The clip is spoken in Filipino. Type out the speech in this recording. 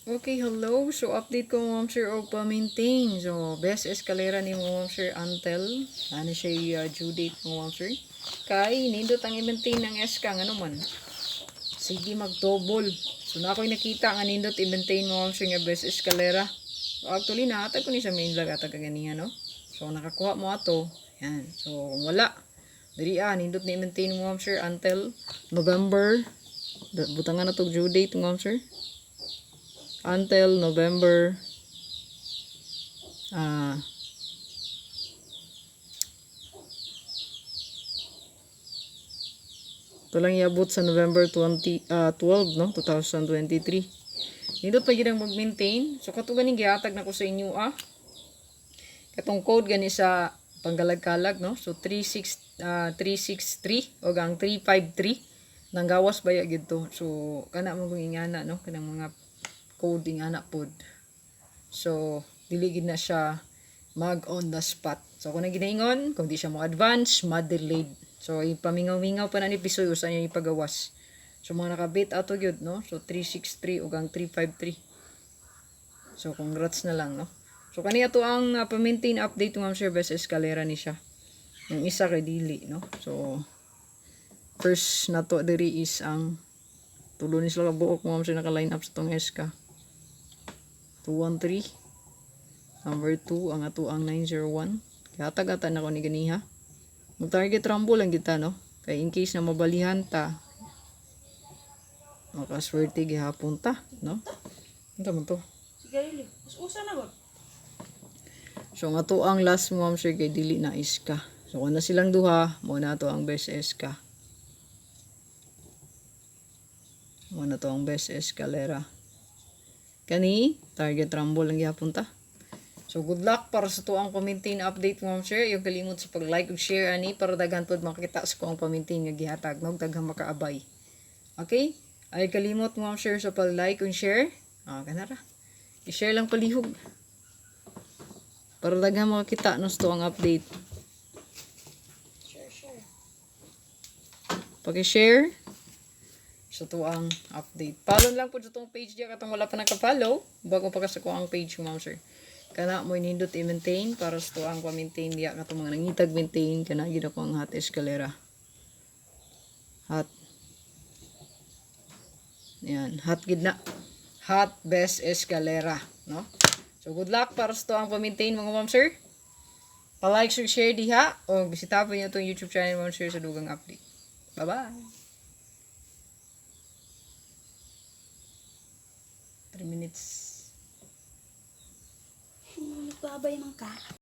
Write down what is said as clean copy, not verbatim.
Okay, hello. So, update ko ma'am sir o pa-maintain. So, best escalera ni ma'am sir until ano siya due date mo ma'am sir. Kay, nindot ang i-maintain ng eska nga naman. Sige mag-double. So, na ako'y nakita nga nindot i-maintain mo ma'am sir nga best escalera. So, actually, nahatag ko ni sa main vlog atag kaganiya, no? So, nakakuha mo ato. Yan. So, kung wala, dali nindot na i-maintain mo ma'am sir until November. Butangan na to due date ma'am sir. Until November ito lang iabot sa November 12 no 2023. Nindot pa gid ang mag-maintain. So kato ganing gihatag na ko sa inyo katong code gani sa panggalag-kalag no. So 363 o gang 353 nang gawas baya gid to. So kana mo kung ingana no kanang mga coding anak pod. So dili gid na siya mag on the spot. So kung ginaingon, kung di siya mo advance, delayed. So ipamingaw-mingaw pa na ni Pisoy usa niya ipagawas. So mga nakabit ato gyud no. So 363 ug ang 353. So congrats na lang no. So kani ato ang pa-maintain update ng service escalera ni siya. Yung isa kay dili no. So first nato diri is ang tulo ni sila buok mo siya naka-line up sa tong SK. 213 number 2 ang ato ang 901 kaya tagata na ko ni ganiha mag target rumble lang kita no kay in case na mabalihan ta makaswerte gihapon ta no ito mo to sigarilyo usa na ba so nga to ang last mo sir kay dili na iska so kung na silang duha mo na to ang best SK mo na to ang best escalera kani target rumble lang gihapon ta. So good luck para sa tuang pa-maintain update mo sir. Yung kalimot sa pag-like ug share ani para daghan pod makita sa kuang pa-maintain nga gihatag nog daghang makaabay. Okay? Ay kalimot mo sir sa pag-like ug share. Kanara. I-share lang palihog. Para daghan makita no sa tuang update. share Paki-share sa tuang update. Follow lang po sa tuong page diya katong wala pa naka-follow bago pa ka sa kuang page mo sir. Kana mo nindot i-maintain para sa tuang pa-maintain diya katong mga nangitag maintain kana gid ako ang hot escalera. Hot. Yan, hot gid na. Hot best escalera, no? So good luck para sa tuang pa-maintain mga ma'am sir. Pa-like, share diha o bisita po niyo tong YouTube channel ma'am sir sa dugang update. Bye-bye. 3 minutes. Nagbabay man ka.